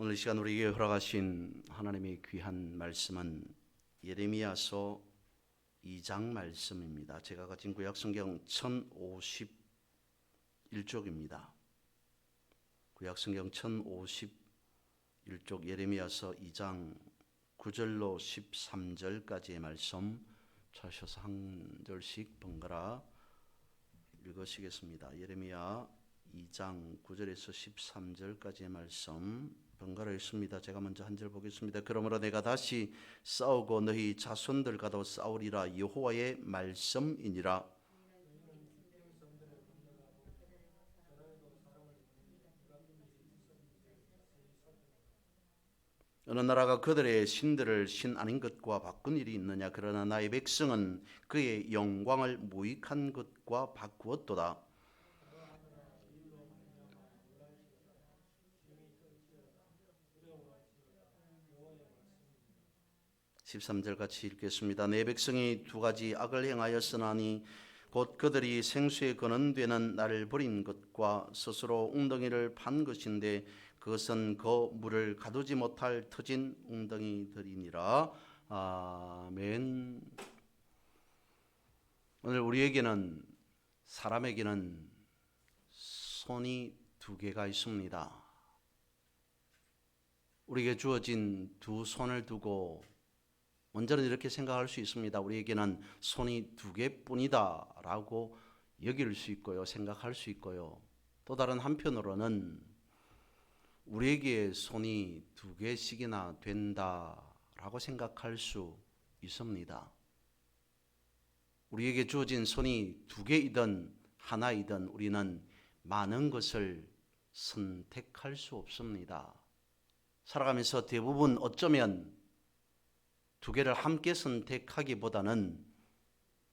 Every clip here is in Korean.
오늘 이 시간 우리에게 허락하신 하나님의 귀한 말씀은 예레미야서 2장 말씀입니다. 제가 가진 구약성경 1051쪽입니다. 구약성경 1051쪽 예레미야서 2장 9절로 13절까지의 말씀 찾으셔서 한 절씩 번갈아 읽으시겠습니다. 예레미야 2장 9절에서 13절까지의 말씀 번갈아 읽습니다. 제가 먼저 한 절 보겠습니다. 그러므로 내가 다시 싸우고 너희 자손들과도 싸우리라. 여호와의 말씀이니라. 어느 나라가 그들의 신들을 신 아닌 것과 바꾼 일이 있느냐? 그러나 나의 백성은 그의 영광을 무익한 것과 바꾸었도다. 13절 같이 읽겠습니다. 내 백성이 두 가지 악을 행하였으나니 곧 그들이 생수에 거는되는 나를 버린 것과 스스로 웅덩이를 판 것인데 그것은 그 물을 가두지 못할 터진 웅덩이들이니라. 아멘. 오늘 우리에게는 사람에게는 손이 두 개가 있습니다. 우리에게 주어진 두 손을 두고 먼저는 이렇게 생각할 수 있습니다. 우리에게는 손이 두 개뿐이다 라고 여길 수 있고요, 생각할 수 있고요. 또 다른 한편으로는 우리에게 손이 두 개씩이나 된다라고 생각할 수 있습니다. 우리에게 주어진 손이 두 개이든 하나이든 우리는 많은 것을 선택할 수 없습니다. 살아가면서 대부분 어쩌면 두 개를 함께 선택하기보다는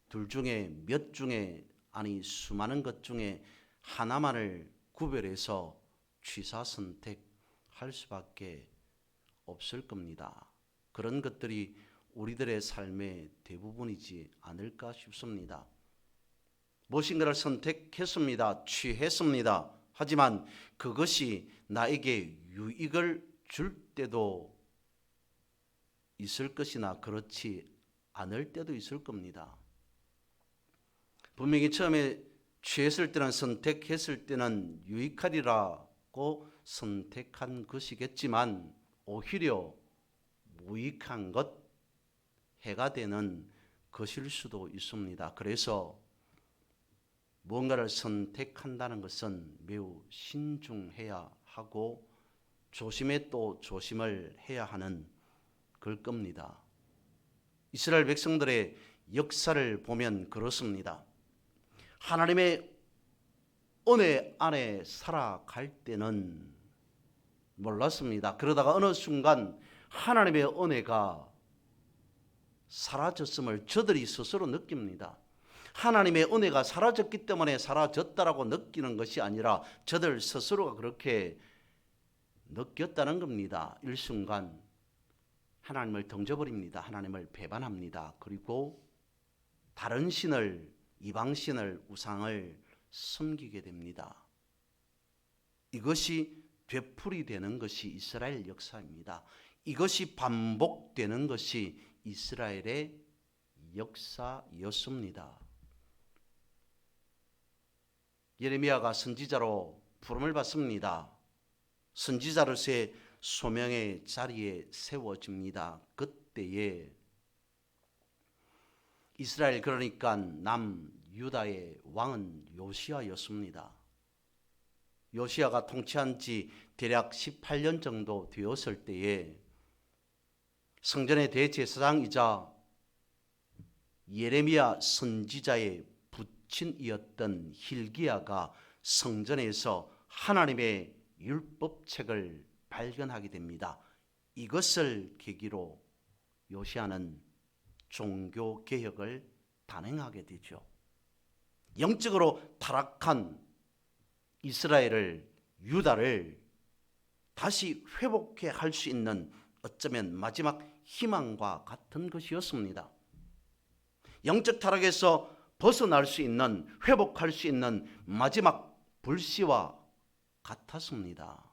둘 중에 몇 중에 아니 수많은 것 중에 하나만을 구별해서 취사 선택할 수밖에 없을 겁니다. 그런 것들이 우리들의 삶의 대부분이지 않을까 싶습니다. 무엇인가를 선택했습니다. 취했습니다. 하지만 그것이 나에게 유익을 줄 때도 있을 것이나 그렇지 않을 때도 있을 겁니다. 분명히 처음에 취했을 때는 선택했을 때는 유익하리라고 선택한 것이겠지만 오히려 무익한 것, 해가 되는 것일 수도 있습니다. 그래서 무언가를 선택한다는 것은 매우 신중해야 하고 조심에 또 조심을 해야 하는 걸 겁니다. 이스라엘 백성들의 역사를 보면 그렇습니다. 하나님의 은혜 안에 살아갈 때는 몰랐습니다. 그러다가 어느 순간 하나님의 은혜가 사라졌음을 저들이 스스로 느낍니다. 하나님의 은혜가 사라졌기 때문에 사라졌다라고 느끼는 것이 아니라 저들 스스로가 그렇게 느꼈다는 겁니다. 일순간 하나님을 던져버립니다. 하나님을 배반합니다. 그리고 다른 신을, 이방신을, 우상을 섬기게 됩니다. 이것이 되풀이되는 것이 이스라엘 역사입니다. 이것이 반복되는 것이 이스라엘의 역사였습니다. 예레미야가 선지자로 부름을 받습니다. 선지자로서의 소명의 자리에 세워집니다. 그때에 이스라엘, 그러니까 남유다의 왕은 요시야였습니다. 요시야가 통치한 지 대략 18년 정도 되었을 때에 성전의 대제사장이자 예레미야 선지자의 부친이었던 hil기야가 성전에서 하나님의 율법책을 발견하게 됩니다. 이것을 계기로 요시야는 종교개혁을 단행하게 되죠. 영적으로 타락한 이스라엘을, 유다를 다시 회복해 할 수 있는 어쩌면 마지막 희망과 같은 것이었습니다. 영적 타락에서 벗어날 수 있는, 회복할 수 있는 마지막 불씨와 같았습니다.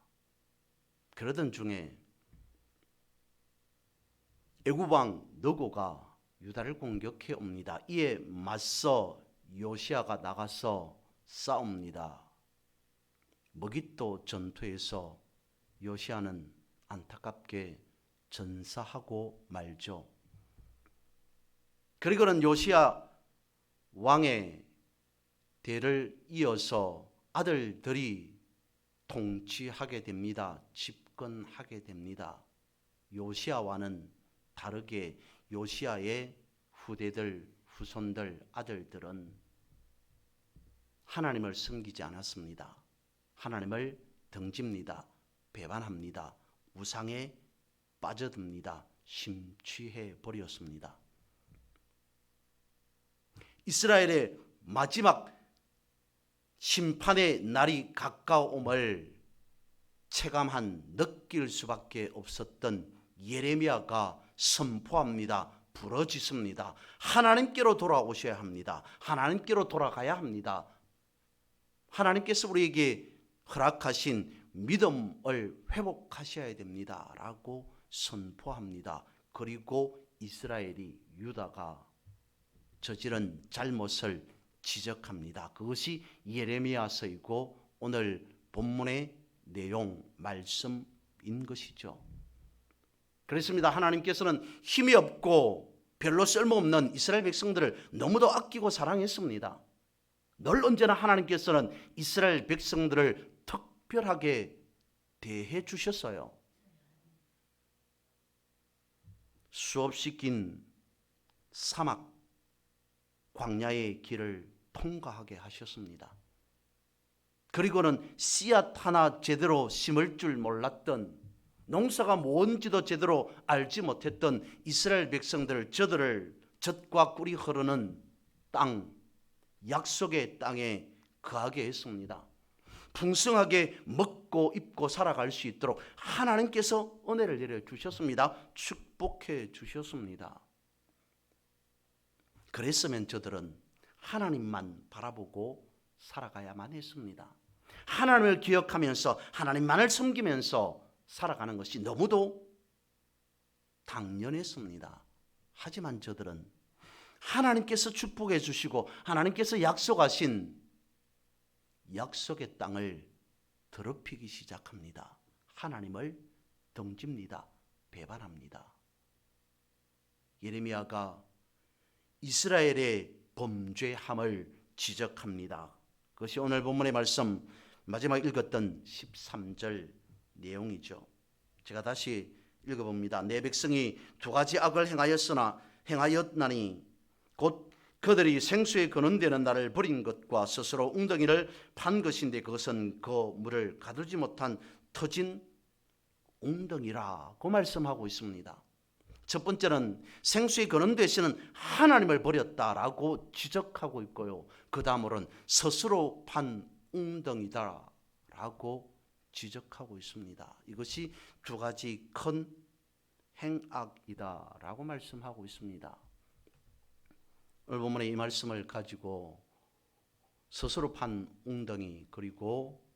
그러던 중에 애굽왕 느고가 유다를 공격해 옵니다. 이에 맞서 요시아가 나가서 싸웁니다. 머깃도 전투에서 요시아는 안타깝게 전사하고 말죠. 그리고는 요시아 왕의 대를 이어서 아들들이 통치하게 됩니다. 집권하게 됩니다. 요시아와는 다르게 요시아의 후대들, 후손들, 아들들은 하나님을 섬기지 않았습니다. 하나님을 등집니다. 배반합니다. 우상에 빠져듭니다. 심취해 버렸습니다. 이스라엘의 마지막 심판의 날이 가까움을 체감한 느낄 수밖에 없었던 예레미야가 선포합니다. 부르짖습니다. 하나님께로 돌아오셔야 합니다. 하나님께로 돌아가야 합니다. 하나님께서 우리에게 허락하신 믿음을 회복하셔야 됩니다. 라고 선포합니다. 그리고 이스라엘이 유다가 저지른 잘못을 지적합니다. 그것이 예레미야서이고 오늘 본문의 내용 말씀인 것이죠. 그렇습니다. 하나님께서는 힘이 없고 별로 쓸모없는 이스라엘 백성들을 너무도 아끼고 사랑했습니다. 늘 언제나 하나님께서는 이스라엘 백성들을 특별하게 대해 주셨어요. 수없이 긴 사막, 광야의 길을 통과하게 하셨습니다. 그리고는 씨앗 하나 제대로 심을 줄 몰랐던, 농사가 뭔지도 제대로 알지 못했던 이스라엘 백성들, 저들을 젖과 꿀이 흐르는 땅, 약속의 땅에 거하게 했습니다. 풍성하게 먹고 입고 살아갈 수 있도록 하나님께서 은혜를 내려주셨습니다. 축복해 주셨습니다. 그랬으면 저들은 하나님만 바라보고 살아가야만 했습니다. 하나님을 기억하면서 하나님만을 섬기면서 살아가는 것이 너무도 당연했습니다. 하지만 저들은 하나님께서 축복해 주시고 하나님께서 약속하신 약속의 땅을 더럽히기 시작합니다. 하나님을 등집니다. 배반합니다. 예레미야가 이스라엘의 범죄함을 지적합니다. 그것이 오늘 본문의 말씀 마지막 읽었던 13절 내용이죠. 제가 다시 읽어봅니다. 내 백성이 두 가지 악을 행하였나니 곧 그들이 생수에 거는 데는 나를 버린 것과 스스로 웅덩이를 판 것인데 그것은 그 물을 가두지 못한 터진 웅덩이라고 말씀하고 있습니다. 첫 번째는 생수에 거는 대신은 하나님을 버렸다라고 지적하고 있고요. 그 다음으로는 스스로 판 웅덩이다라고 지적하고 있습니다. 이것이 두 가지 큰 행악이다라고 말씀하고 있습니다. 오늘 본문의 이 말씀을 가지고 스스로 판 웅덩이 그리고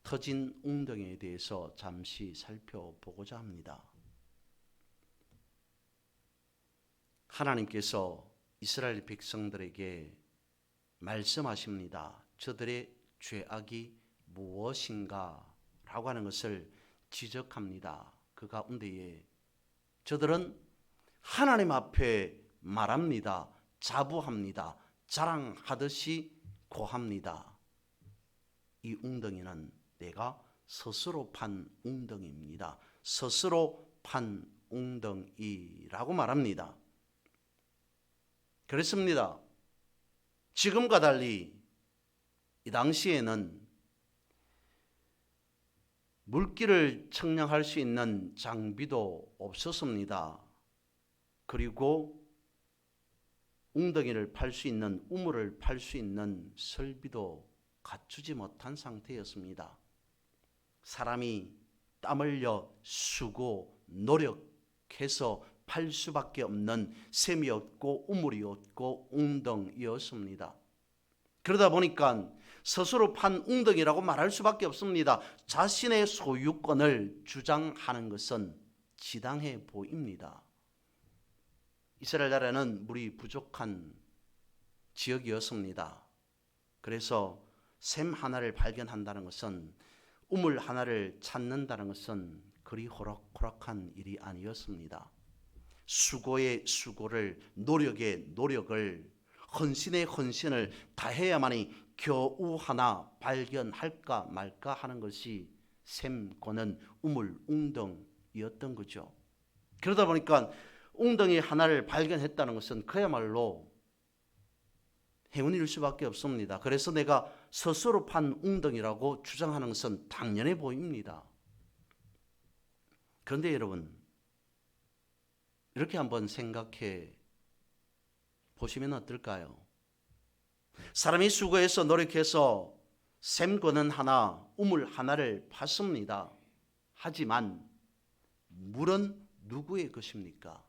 터진 웅덩이에 대해서 잠시 살펴보고자 합니다. 하나님께서 이스라엘 백성들에게 말씀하십니다. 저들의 죄악이 무엇인가 라고 하는 것을 지적합니다. 그 가운데에 저들은 하나님 앞에 말합니다. 자부합니다. 자랑하듯이 고합니다. 이 웅덩이는 내가 스스로 판 웅덩이입니다. 스스로 판 웅덩이라고 말합니다. 그렇습니다. 지금과 달리 이 당시에는 물기를 측량할 수 있는 장비도 없었습니다. 그리고 웅덩이를 팔 수 있는, 우물을 팔 수 있는 설비도 갖추지 못한 상태였습니다. 사람이 땀 흘려 수고 노력해서 팔 수밖에 없는 샘이었고 우물이었고 웅덩이였습니다. 그러다 보니까 스스로 판 웅덩이라고 말할 수밖에 없습니다. 자신의 소유권을 주장하는 것은 지당해 보입니다. 이스라엘 나라는 물이 부족한 지역이었습니다. 그래서 샘 하나를 발견한다는 것은, 우물 하나를 찾는다는 것은 그리 호락호락한 일이 아니었습니다. 수고의 수고를, 노력의 노력을, 헌신의 헌신을 다해야만이 겨우 하나 발견할까 말까 하는 것이 샘고는 우물 웅덩이였던 거죠. 그러다 보니까 웅덩이 하나를 발견했다는 것은 그야말로 행운일 수밖에 없습니다. 그래서 내가 스스로 판 웅덩이라고 주장하는 것은 당연해 보입니다. 그런데 여러분, 이렇게 한번 생각해 보시면 어떨까요? 사람이 수고해서 노력해서 샘거는 하나, 우물 하나를 팠습니다. 하지만 물은 누구의 것입니까?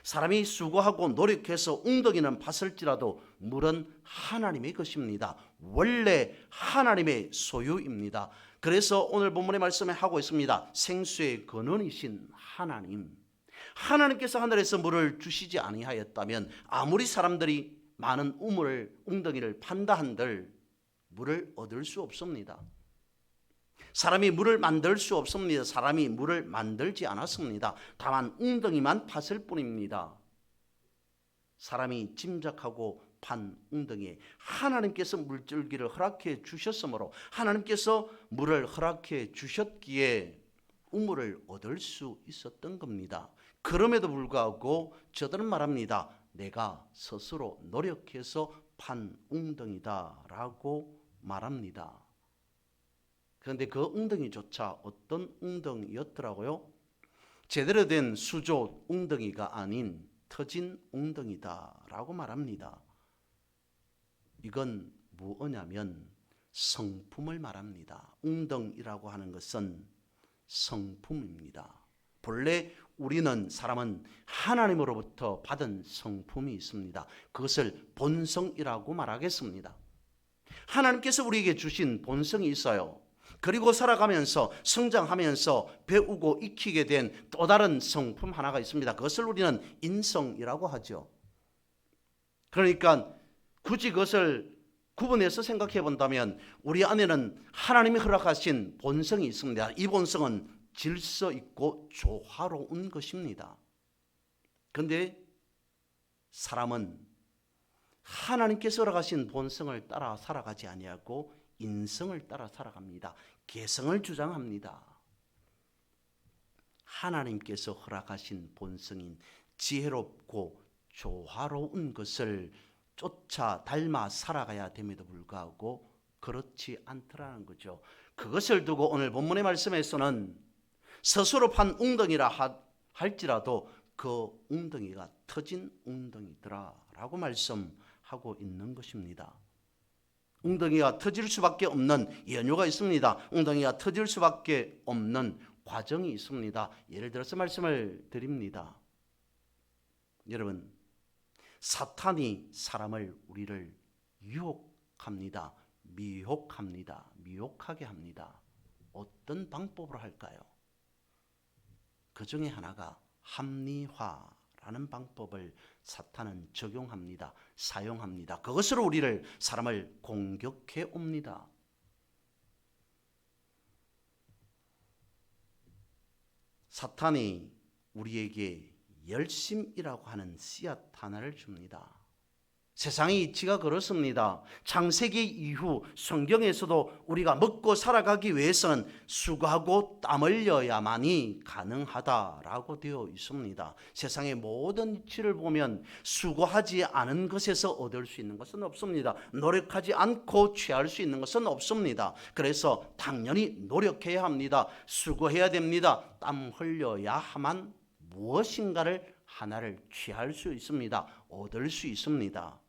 사람이 수고하고 노력해서 웅덩이는 팠을지라도 물은 하나님의 것입니다. 원래 하나님의 소유입니다. 그래서 오늘 본문의 말씀에 하고 있습니다. 생수의 근원이신 하나님, 하나님께서 하늘에서 물을 주시지 아니하였다면 아무리 사람들이 많은 웅덩이를 판다 한들 물을 얻을 수 없습니다. 사람이 물을 만들 수 없습니다. 사람이 물을 만들지 않았습니다. 다만 웅덩이만 팠을 뿐입니다. 사람이 짐작하고 판 웅덩이에 하나님께서 물줄기를 허락해 주셨으므로, 하나님께서 물을 허락해 주셨기에 우물을 얻을 수 있었던 겁니다. 그럼에도 불구하고 저들은 말합니다. 내가 스스로 노력해서 판 웅덩이다 라고 말합니다. 그런데 그 웅덩이조차 어떤 웅덩이였더라고요? 제대로 된 수조 웅덩이가 아닌 터진 웅덩이다 라고 말합니다. 이건 무엇이냐면 성품을 말합니다. 웅덩이라고 하는 것은 성품입니다. 본래 사람은 하나님으로부터 받은 성품이 있습니다. 그것을 본성이라고 말하겠습니다. 하나님께서 우리에게 주신 본성이 있어요. 그리고 살아가면서 성장하면서 배우고 익히게 된 또 다른 성품 하나가 있습니다. 그것을 우리는 인성이라고 하죠. 그러니까 굳이 그것을 구분해서 생각해 본다면 우리 안에는 하나님이 허락하신 본성이 있습니다. 이 본성은 질서 있고 조화로운 것입니다. 그런데 사람은 하나님께서 허락하신 본성을 따라 살아가지 아니하고 인성을 따라 살아갑니다. 개성을 주장합니다. 하나님께서 허락하신 본성인 지혜롭고 조화로운 것을 쫓아 닮아 살아가야 됨에도 불구하고 그렇지 않더라는 거죠. 그것을 두고 오늘 본문의 말씀에서는 스스로 판 웅덩이라 할지라도 그 웅덩이가 터진 웅덩이더라 라고 말씀하고 있는 것입니다. 웅덩이가 터질 수밖에 없는 연유가 있습니다. 웅덩이가 터질 수밖에 없는 과정이 있습니다. 예를 들어서 말씀을 드립니다. 여러분, 사탄이 우리를 유혹합니다. 미혹하게 합니다. 어떤 방법으로 할까요? 그 중에 하나가 합리화라는 방법을 사탄은 적용합니다. 사용합니다. 그것으로 사람을 공격해 옵니다. 사탄이 우리에게 열심이라고 하는 씨앗 하나를 줍니다. 세상의 이치가 그렇습니다. 창세기 이후 성경에서도 우리가 먹고 살아가기 위해서는 수고하고 땀 흘려야만이 가능하다라고 되어 있습니다. 세상의 모든 이치를 보면 수고하지 않은 것에서 얻을 수 있는 것은 없습니다. 노력하지 않고 취할 수 있는 것은 없습니다. 그래서 당연히 노력해야 합니다. 수고해야 됩니다. 땀 흘려야만 무엇인가를 하나를 취할 수 있습니다. 얻을 수 있습니다.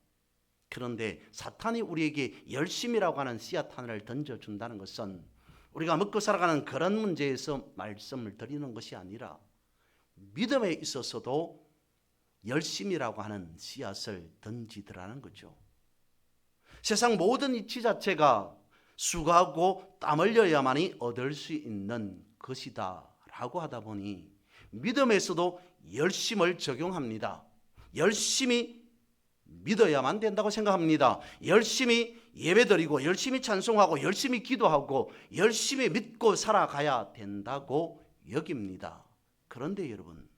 그런데 사탄이 우리에게 열심이라고 하는 씨앗 하나를 던져준다는 것은 우리가 먹고 살아가는 그런 문제에서 말씀을 드리는 것이 아니라 믿음에 있어서도 열심이라고 하는 씨앗을 던지더라는 거죠. 세상 모든 이치 자체가 수고하고 땀 흘려야만이 얻을 수 있는 것이다 라고 하다 보니 믿음에서도 열심을 적용합니다. 열심히 믿어야만 된다고 생각합니다. 열심히 예배드리고 열심히 찬송하고 열심히 기도하고 열심히 믿고 살아가야 된다고 여깁니다. 그런데 여러분,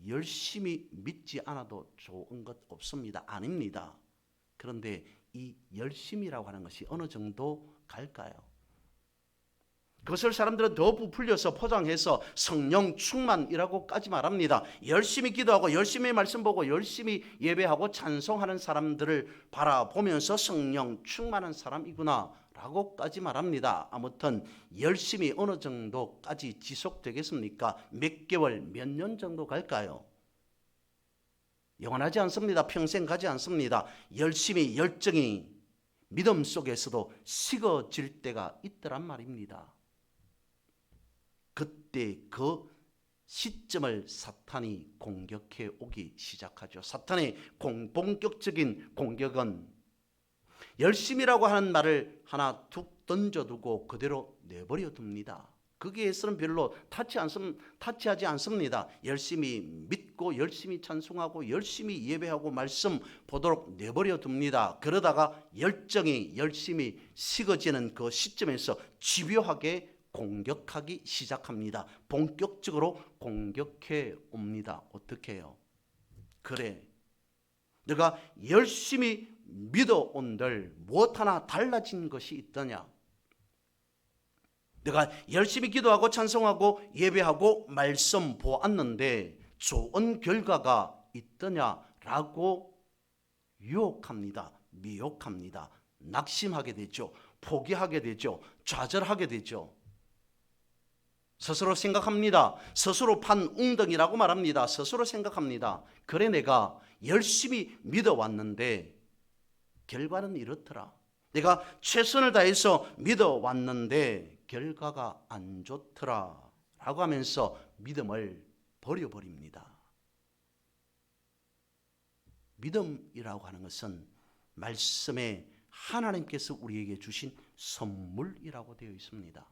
열심히 믿지 않아도 좋은 것 없습니다. 아닙니다. 그런데 이 열심이라고 하는 것이 어느 정도 갈까요? 그것을 사람들은 더 부풀려서 포장해서 성령 충만이라고까지 말합니다. 열심히 기도하고 열심히 말씀 보고 열심히 예배하고 찬송하는 사람들을 바라보면서 성령 충만한 사람이구나 라고까지 말합니다. 아무튼 열심히 어느 정도까지 지속되겠습니까? 몇 개월, 몇 년 정도 갈까요? 영원하지 않습니다. 평생 가지 않습니다. 열심히 열정이 믿음 속에서도 식어질 때가 있더란 말입니다. 그때 그 시점을 사탄이 공격해 오기 시작하죠. 사탄의 본격적인 공격은 열심이라고 하는 말을 하나 툭 던져두고 그대로 내버려 둡니다. 거기에서는 별로 타치하지 않습니다. 열심히 믿고 열심히 찬송하고 열심히 예배하고 말씀 보도록 내버려 둡니다. 그러다가 열정이 열심히 식어지는 그 시점에서 집요하게 공격하기 시작합니다. 본격적으로 공격해 옵니다. 어떻게 해요? 그래, 내가 열심히 믿어온들 무엇 하나 달라진 것이 있더냐? 내가 열심히 기도하고 찬송하고 예배하고 말씀 보았는데 좋은 결과가 있더냐라고 유혹합니다. 미혹합니다. 낙심하게 되죠. 포기하게 되죠. 좌절하게 되죠. 스스로 생각합니다. 스스로 판 웅덩이라고 말합니다. 스스로 생각합니다. 그래, 내가 열심히 믿어왔는데 결과는 이렇더라. 내가 최선을 다해서 믿어왔는데 결과가 안 좋더라 라고 하면서 믿음을 버려버립니다. 믿음이라고 하는 것은 말씀에 하나님께서 우리에게 주신 선물이라고 되어 있습니다.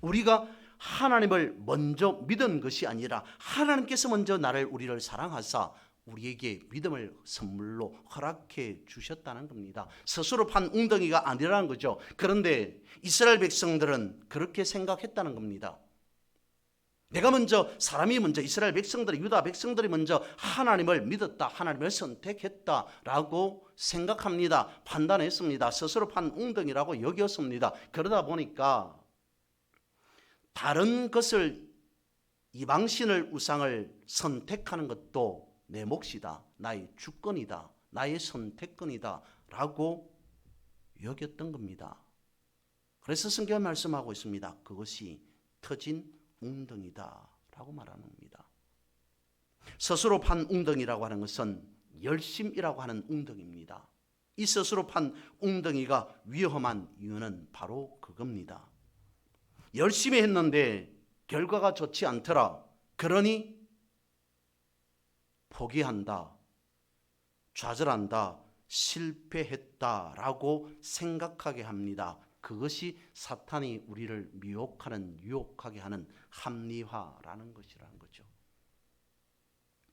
우리가 하나님을 먼저 믿은 것이 아니라 하나님께서 먼저 우리를 사랑하사 우리에게 믿음을 선물로 허락해 주셨다는 겁니다. 스스로 판 웅덩이가 아니라는 거죠. 그런데 이스라엘 백성들은 그렇게 생각했다는 겁니다. 내가 먼저, 사람이 먼저, 이스라엘 백성들이, 유다 백성들이 먼저 하나님을 믿었다, 하나님을 선택했다라고 생각합니다. 판단했습니다. 스스로 판 웅덩이라고 여겼습니다. 그러다 보니까 다른 것을, 이방신을, 우상을 선택하는 것도 내 몫이다, 나의 주권이다, 나의 선택권이다 라고 여겼던 겁니다. 그래서 성경은 말씀하고 있습니다. 그것이 터진 웅덩이다 라고 말하는 겁니다. 스스로 판 웅덩이라고 하는 것은 열심이라고 하는 웅덩이입니다. 이 스스로 판 웅덩이가 위험한 이유는 바로 그겁니다. 열심히 했는데 결과가 좋지 않더라. 그러니 포기한다, 좌절한다, 실패했다라고 생각하게 합니다. 그것이 사탄이 우리를 미혹하는, 유혹하게 하는 합리화라는 것이라는 거죠.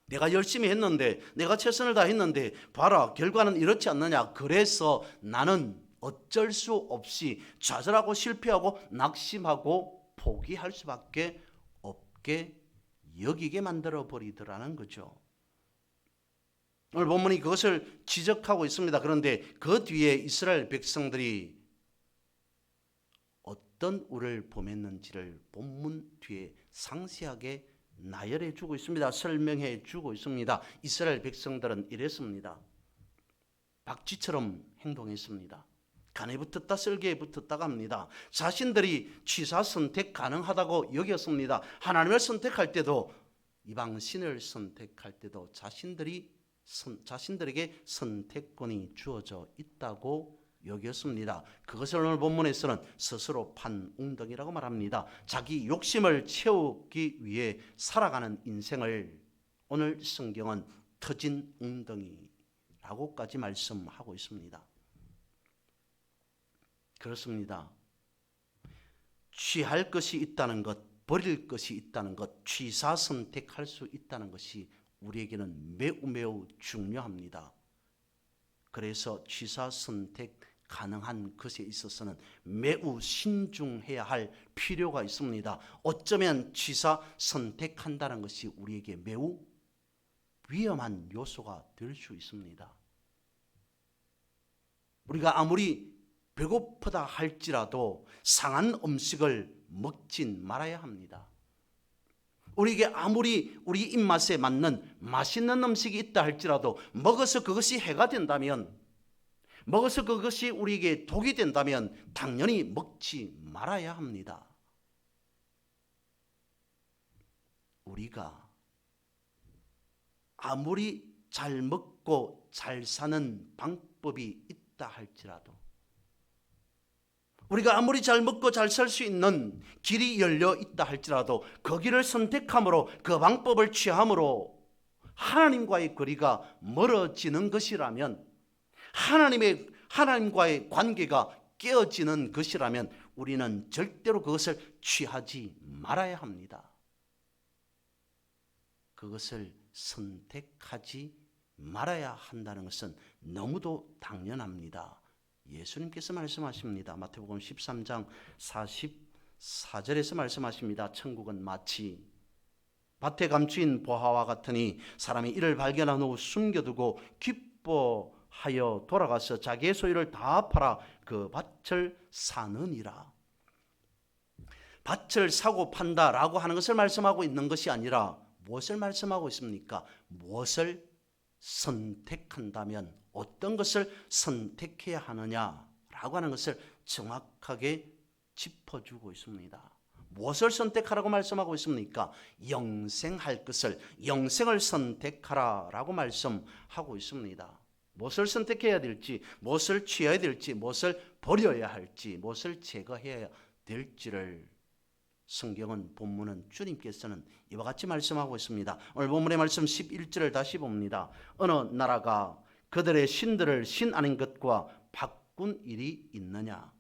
내가 열심히 했는데, 내가 최선을 다했는데 봐라, 결과는 이렇지 않느냐. 그래서 나는 어쩔 수 없이 좌절하고 실패하고 낙심하고 포기할 수밖에 없게 여기게 만들어 버리더라는 거죠. 오늘 본문이 그것을 지적하고 있습니다. 그런데 그 뒤에 이스라엘 백성들이 어떤 우를 범했는지를 본문 뒤에 상세하게 나열해 주고 있습니다. 설명해 주고 있습니다. 이스라엘 백성들은 이랬습니다. 박쥐처럼 행동했습니다. 간에 붙었다 쓸개에 붙었다가 합니다. 자신들이 취사 선택 가능하다고 여겼습니다. 하나님을 선택할 때도, 이방 신을 선택할 때도 자신들에게 선택권이 주어져 있다고 여겼습니다. 그것을 오늘 본문에서는 스스로 판 웅덩이라고 말합니다. 자기 욕심을 채우기 위해 살아가는 인생을 오늘 성경은 터진 웅덩이라고까지 말씀하고 있습니다. 그렇습니다. 취할 것이 있다는 것, 버릴 것이 있다는 것, 취사 선택할 수 있다는 것이 우리에게는 매우 매우 중요합니다. 그래서 취사 선택 가능한 것에 있어서는 매우 신중해야 할 필요가 있습니다. 어쩌면 취사 선택한다는 것이 우리에게 매우 위험한 요소가 될 수 있습니다. 우리가 아무리 배고프다 할지라도 상한 음식을 먹진 말아야 합니다. 우리에게 아무리 우리 입맛에 맞는 맛있는 음식이 있다 할지라도 먹어서 그것이 해가 된다면, 먹어서 그것이 우리에게 독이 된다면 당연히 먹지 말아야 합니다. 우리가 아무리 잘 먹고 잘 사는 방법이 있다 할지라도, 우리가 아무리 잘 먹고 잘 살 수 있는 길이 열려 있다 할지라도 그 길을 선택함으로, 그 방법을 취함으로 하나님과의 거리가 멀어지는 것이라면, 하나님과의 관계가 깨어지는 것이라면 우리는 절대로 그것을 취하지 말아야 합니다. 그것을 선택하지 말아야 한다는 것은 너무도 당연합니다. 예수님께서 말씀하십니다. 마태복음 13장 44절에서 말씀하십니다. 천국은 마치 밭에 감추인 보화와 같으니 사람이 이를 발견한 후 숨겨두고 기뻐하여 돌아가서 자기의 소유를 다 팔아 그 밭을 사느니라. 밭을 사고 판다라고 하는 것을 말씀하고 있는 것이 아니라 무엇을 말씀하고 있습니까? 무엇을 선택한다면 어떤 것을 선택해야 하느냐라고 하는 것을 정확하게 짚어주고 있습니다. 무엇을 선택하라고 말씀하고 있습니까? 영생할 것을, 영생을 선택하라라고 말씀하고 있습니다. 무엇을 선택해야 될지, 무엇을 취해야 될지, 무엇을 버려야 할지, 무엇을 제거해야 될지를 성경은, 본문은, 주님께서는 이와 같이 말씀하고 있습니다. 오늘 본문의 말씀 11절을 다시 봅니다. 어느 나라가 그들의 신들을 신 아닌 것과 바꾼 일이 있느냐?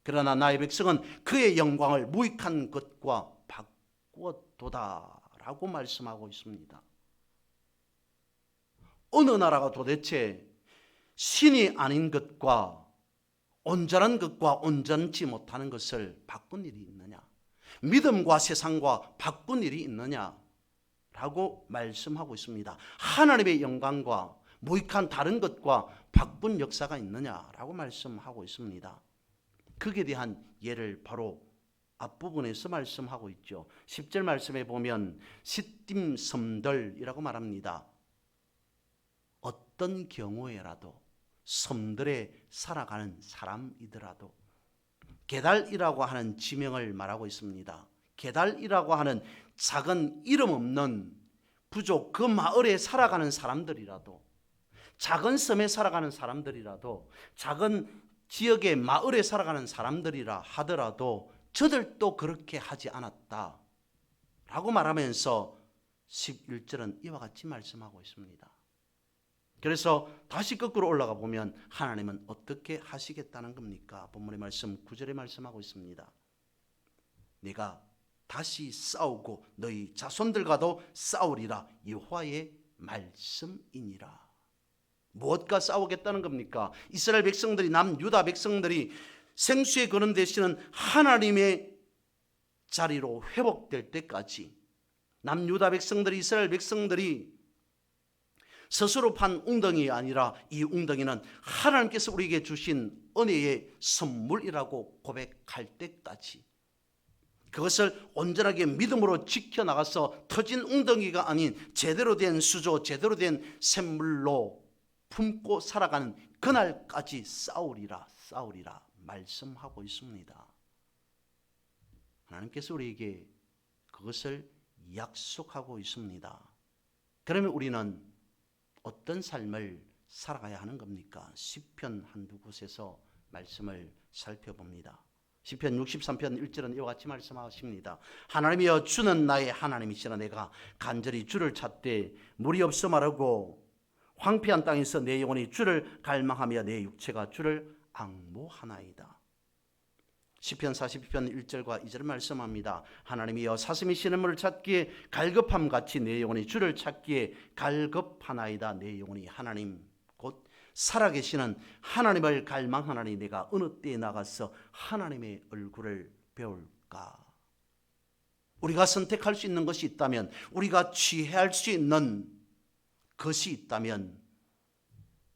그러나 나의 백성은 그의 영광을 무익한 것과 바꾸었도다 라고 말씀하고 있습니다. 어느 나라가 도대체 신이 아닌 것과 온전한 것과 온전치 못하는 것을 바꾼 일이 있느냐? 믿음과 세상과 바꾼 일이 있느냐? 라고 말씀하고 있습니다. 하나님의 영광과 무익한 다른 것과 바꾼 역사가 있느냐라고 말씀하고 있습니다. 거기에 대한 예를 바로 앞부분에서 말씀하고 있죠. 10절 말씀에 보면 시딤 섬들이라고 말합니다. 어떤 경우에라도 섬들에 살아가는 사람이더라도, 게달이라고 하는 지명을 말하고 있습니다. 게달이라고 하는 작은 이름 없는 부족, 그 마을에 살아가는 사람들이라도, 작은 섬에 살아가는 사람들이라도, 작은 지역의 마을에 살아가는 사람들이라 하더라도 저들도 그렇게 하지 않았다 라고 말하면서 11절은 이와 같이 말씀하고 있습니다. 그래서 다시 거꾸로 올라가 보면 하나님은 어떻게 하시겠다는 겁니까? 본문의 말씀 9절에 말씀하고 있습니다. 내가 다시 싸우고 너희 자손들과도 싸우리라. 여호와의 말씀이니라. 무엇과 싸우겠다는 겁니까? 이스라엘 백성들이, 남유다 백성들이 생수의 근원 되시는 하나님의 자리로 회복될 때까지, 남유다 백성들이, 이스라엘 백성들이 스스로 판 웅덩이 아니라 이 웅덩이는 하나님께서 우리에게 주신 은혜의 선물이라고 고백할 때까지, 그것을 온전하게 믿음으로 지켜나가서 터진 웅덩이가 아닌 제대로 된 수조, 제대로 된 샘물로 품고 살아가는 그날까지 싸우리라 말씀하고 있습니다. 하나님께서 우리에게 그것을 약속하고 있습니다. 그러면 우리는 어떤 삶을 살아가야 하는 겁니까? 시편 한두 곳에서 말씀을 살펴봅니다. 시편 63편 1절은 이와 같이 말씀하십니다. 하나님이여, 주는 나의 하나님이시라. 내가 간절히 주를 찾되 물이 없어 마르고 황폐한 땅에서 내 영혼이 주를 갈망하며 내 육체가 주를 앙모하나이다. 시편 42편 1절과 2절 말씀합니다. 하나님이여 사슴이 시냇물을 찾기에 갈급함같이 내 영혼이 주를 찾기에 갈급하나이다. 내 영혼이 하나님 곧 살아계시는 하나님을 갈망하나니 내가 어느 때에 나가서 하나님의 얼굴을 배울까. 우리가 선택할 수 있는 것이 있다면, 우리가 취할 수 있는 것이 있다면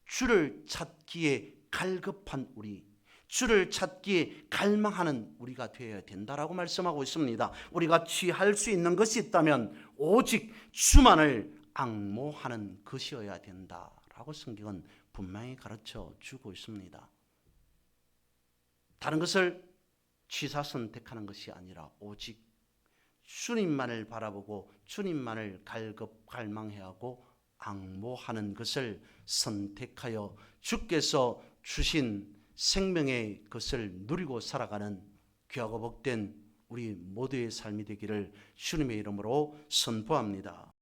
주를 찾기에 갈급한 우리, 주를 찾기에 갈망하는 우리가 되어야 된다라고 말씀하고 있습니다. 우리가 취할 수 있는 것이 있다면 오직 주만을 앙모하는 것이어야 된다라고 성경은 분명히 가르쳐 주고 있습니다. 다른 것을 취사 선택하는 것이 아니라 오직 주님만을 바라보고 주님만을 갈망해야 하고 앙모하는 것을 선택하여 주께서 주신 생명의 것을 누리고 살아가는 귀하고 복된 우리 모두의 삶이 되기를 주님의 이름으로 선포합니다.